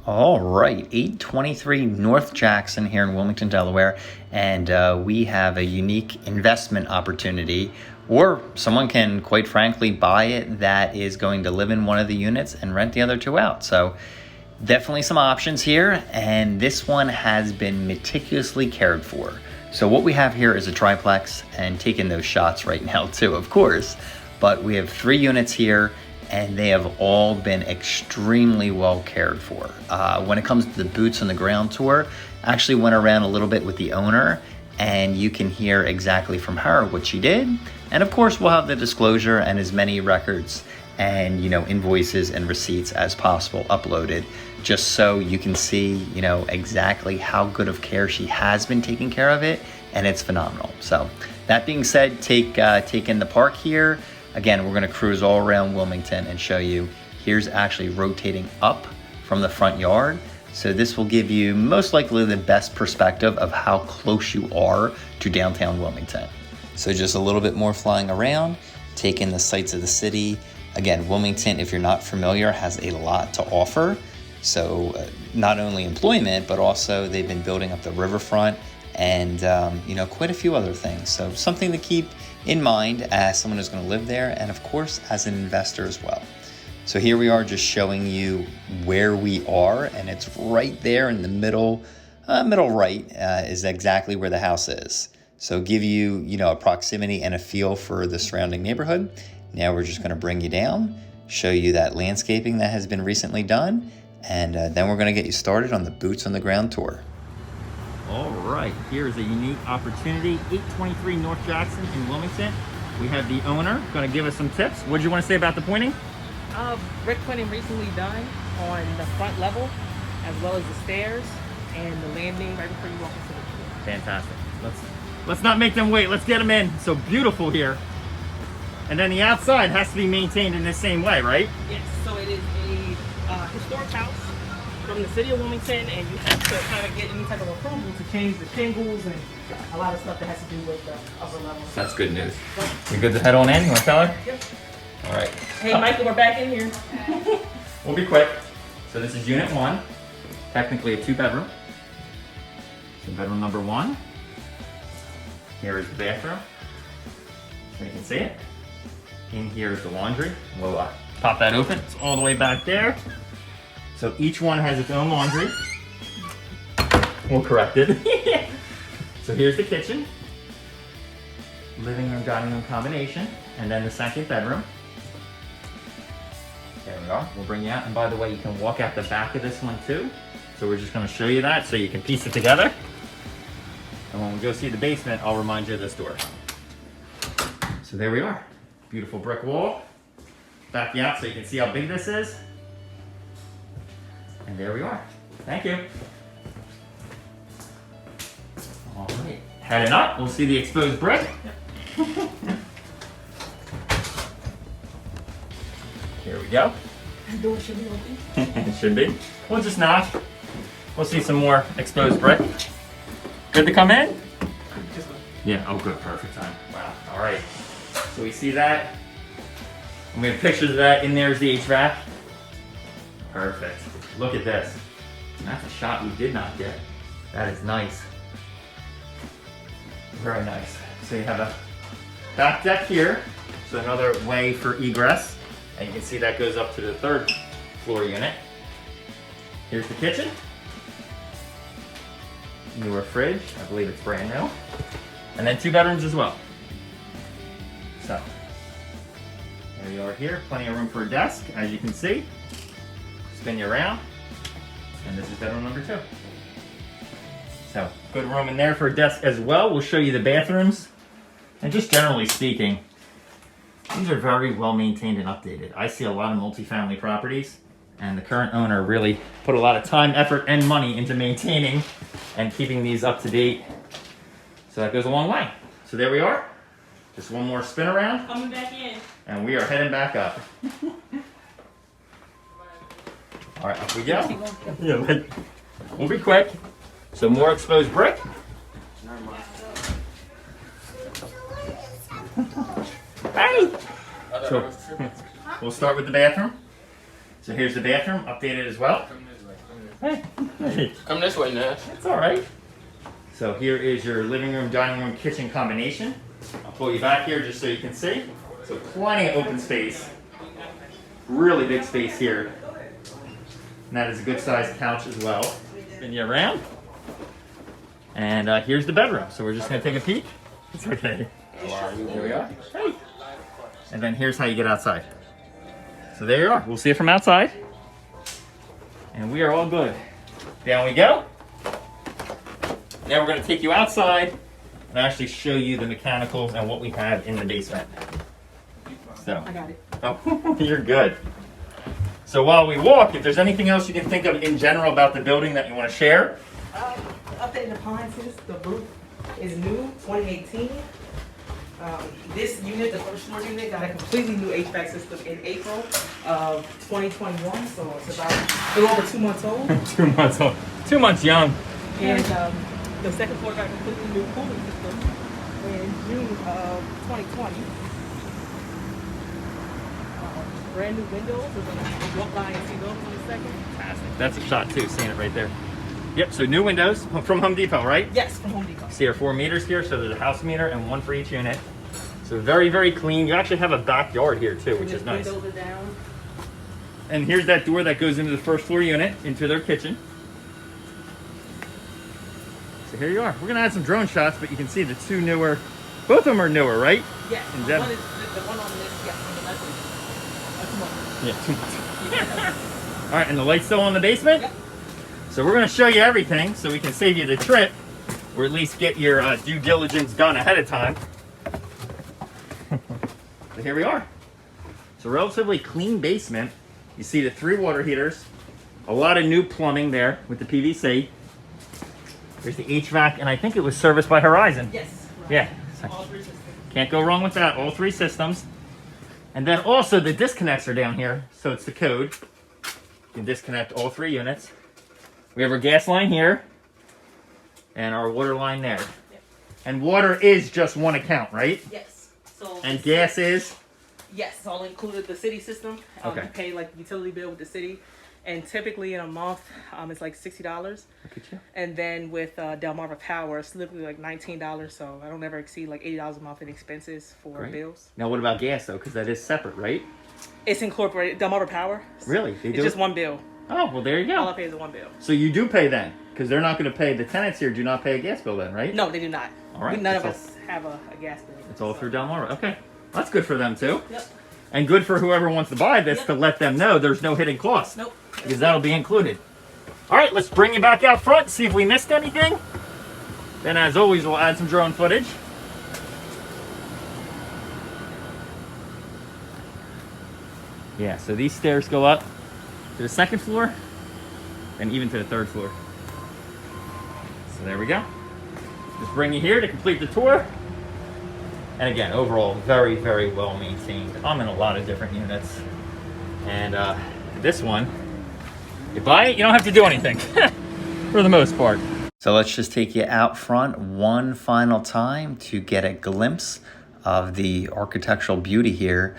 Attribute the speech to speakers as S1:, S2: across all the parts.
S1: All right, 823 North Jackson here in Wilmington, Delaware, and we have a unique investment opportunity, or someone can, quite frankly, buy it that is going to live in one of the units and rent the other two out. So definitely some options here, and this one has been meticulously cared for. So what we have here is a triplex, and taking those shots right now too, of course, but we have 3 units here, and they have all been extremely well cared for. When it comes to the boots on the ground tour, I actually went around a little bit with the owner, and you can hear exactly from her what she did. And of course, we'll have the disclosure and as many records and invoices and receipts as possible uploaded, just so you can see exactly how good of care she has been taking care of it, and it's phenomenal. So that being said, take in the park here. Again, we're going to cruise all around Wilmington and show you. Here's actually rotating up from the front yard. So this will give you most likely the best perspective of how close you are to downtown Wilmington. So just a little bit more flying around, take in the sights of the city. Again, Wilmington, if you're not familiar, has a lot to offer. So not only employment, but also they've been building up the riverfront and quite a few other things. So something to keep in mind as someone who's going to live there, and of course as an investor as well. So here we are, just showing you where we are, and it's right there in the middle right is exactly where the house is. So give you a proximity and a feel for the surrounding neighborhood. Now we're just going to bring you down, show you that landscaping that has been recently done, and then we're going to get you started on the boots on the ground tour. All right, here's a unique opportunity, 823 North Jackson in Wilmington. We have the owner going to give us some tips. What do you want to say about the pointing?
S2: Brick pointing recently done on the front level, as well as the stairs and the landing right before you walk into the pool.
S1: Fantastic. Let's not make them wait. Let's get them in. So beautiful here. And then the outside has to be maintained in the same way, right?
S2: Yes. So it is a historic house from the city of Wilmington, and you have to kind of get any type of approval to change the shingles and a lot of stuff that has to do with the upper levels.
S1: That's good news. You good to head on in? You want to tell her?
S2: Yep.
S1: All right.
S2: Hey, Michael, we're back in here.
S1: We'll be quick. So this is unit 1, technically a 2-bedroom. So bedroom number 1. Here is the bathroom, so you can see it. In here is the laundry. We'll pop that open. It's all the way back there. So each one has its own laundry. We'll correct it. So here's the kitchen. Living room, dining room combination. And then the second bedroom. There we are. We'll bring you out. And by the way, you can walk out the back of this one too. So we're just going to show you that so you can piece it together. And when we go see the basement, I'll remind you of this door. So there we are. Beautiful brick wall. Back you out so you can see how big this is. And there we are. Thank you. All right. Heading up, we'll see the exposed brick. Here we go.
S2: The door should be open.
S1: It should be. We'll just knock. We'll see some more exposed brick. Good to come in? Yeah, oh good, perfect time. Wow, all right. So we see that. And we have pictures of that. In there is the HVAC. Perfect. Look at this. And that's a shot we did not get. That is nice. Very nice. So you have a back deck here. So another way for egress. And you can see that goes up to the 3rd floor unit. Here's the kitchen. Newer fridge, I believe it's brand new. And then 2 bedrooms as well. So, there you are here, plenty of room for a desk, as you can see. Spin you around, and this is bedroom number 2. So, good room in there for a desk as well. We'll show you the bathrooms. And just generally speaking, these are very well maintained and updated. I see a lot of multifamily properties, and the current owner really put a lot of time, effort, and money into maintaining and keeping these up to date. So that goes a long way. So there we are. Just one more spin around.
S2: Coming back in.
S1: And we are heading back up. All right, up we go. Yeah, we'll be quick. So more exposed brick. Hey! So, we'll start with the bathroom. So here's the bathroom, updated as well. Hey.
S3: Come this way, Nash.
S1: It's all right. So here is your living room, dining room, kitchen combination. I'll pull you back here just so you can see. So plenty of open space. Really big space here. And that is a good sized couch as well. Spin you around. And here's the bedroom. So we're just gonna take a peek. It's okay.
S3: Here we are.
S1: Hey. And then here's how you get outside. So there you are. We'll see it from outside. And we are all good. Down we go. Now we're going to take you outside and actually show you the mechanicals and what we have in the basement. So,
S2: I got it.
S1: oh, you're good. So while we walk, if there's anything else you can think of in general about the building that you want to share.
S2: Updated appliances. The roof is new, 2018. This unit, the first floor unit, got a completely new HVAC system in April of 2021, so it's about a little over 2 months old.
S1: 2 months old. 2 months young.
S2: And the second floor got a completely new cooling system in June of 2020. Brand new windows. We're going to walk by and see those in a second.
S1: Fantastic. That's a shot too, seeing it right there. Yep, so new windows from Home Depot, right?
S2: Yes, from Home Depot.
S1: See our 4 meters here, so there's a house meter and one for each unit. So very, very clean. You actually have a backyard here too, which is nice.
S2: Windows are down.
S1: And here's that door that goes into the first floor unit, into their kitchen. So here you are. We're gonna add some drone shots, but you can see the two newer, both of them are newer, right?
S2: Yes,
S1: And
S2: the
S1: Deb-
S2: one is the one on this, yes, on the left is 2 months.
S1: Yeah, 2 months. All right, and the light's still on the basement?
S2: Yep.
S1: So we're gonna show you everything so we can save you the trip, or at least get your due diligence done ahead of time. So here we are. It's a relatively clean basement. You see the 3 water heaters, a lot of new plumbing there with the PVC. There's the HVAC, and I think it was serviced by Horizon.
S2: Yes. Right.
S1: Yeah.
S2: All 3 systems.
S1: Can't go wrong with that, all 3 systems. And then also the disconnects are down here, so it's the code. You can disconnect all 3 units. We have our gas line here, and our water line there.
S2: Yep.
S1: And water is just one account, right?
S2: Yes. So.
S1: And gas is?
S2: Yes, it's all included the city system.
S1: Okay.
S2: You pay like utility bill with the city, and typically in a month, it's like $60.
S1: Look at you.
S2: And then with Delmarva Power, it's literally like $19. So I don't ever exceed like $80 a month in expenses for
S1: Great.
S2: bills.
S1: Now what about gas though? Because that is separate, right?
S2: It's incorporated. Delmarva Power.
S1: Really? They
S2: It's
S1: do
S2: just
S1: it?
S2: one bill.
S1: Oh, well there you
S2: All I
S1: go.
S2: pay is the one bill.
S1: So you do pay then? Because they're not going to pay, the tenants here do not pay a gas bill then, right?
S2: No, they do not.
S1: All right,
S2: None of
S1: that's
S2: us have a gas bill.
S1: It's all through Delmarva. Okay. That's good for them too.
S2: Yep.
S1: And good for whoever wants to buy this
S2: Yep.
S1: to let them know there's no hidden cost.
S2: Nope.
S1: Because that'll be included. All right, let's bring you back out front, see if we missed anything. Then as always, we'll add some drone footage. Yeah, so these stairs go up to the 2nd floor and even to the 3rd floor. So there we go. Just bring you here to complete the tour. And again, overall, very, very well maintained. I'm in a lot of different units. And this one, you buy it, you don't have to do anything for the most part. So let's just take you out front one final time to get a glimpse of the architectural beauty here,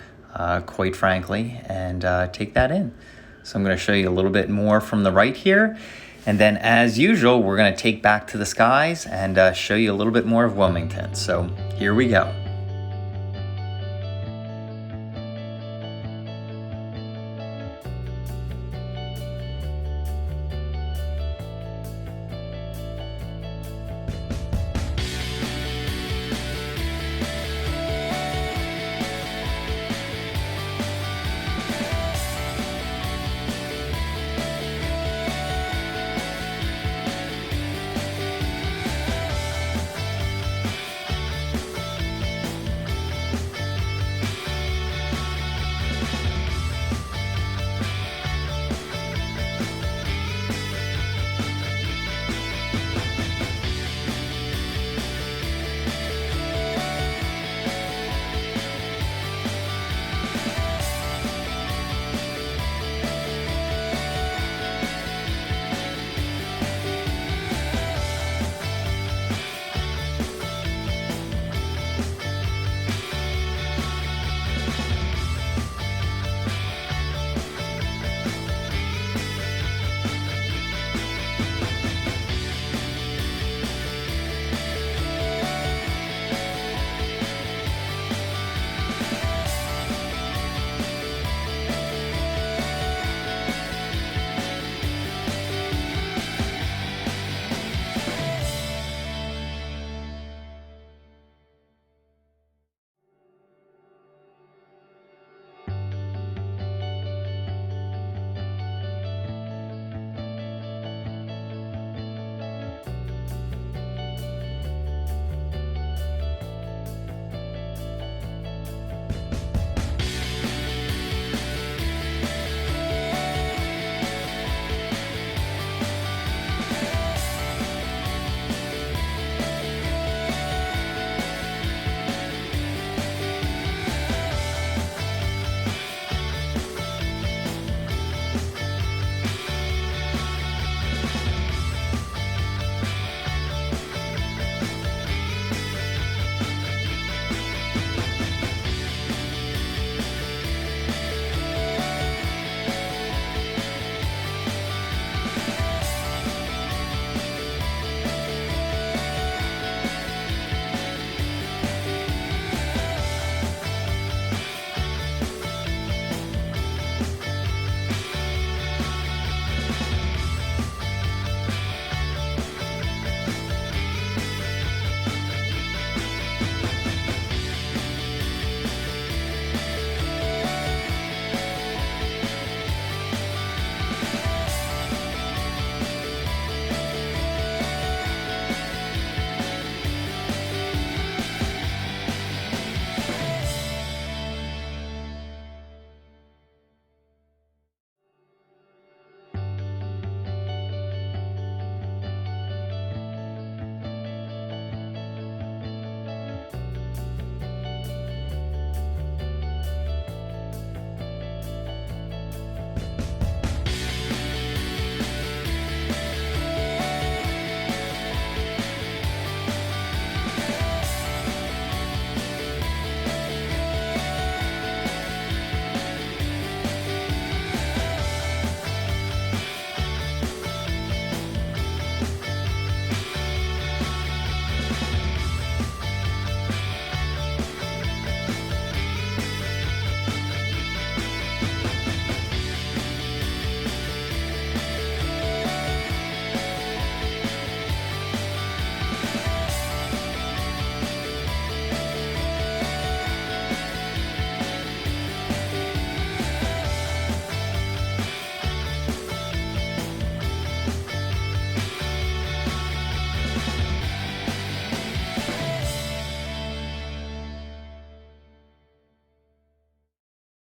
S1: quite frankly, and take that in. So I'm going to show you a little bit more from the right here. And then as usual, we're going to take back to the skies and show you a little bit more of Wilmington. So here we go.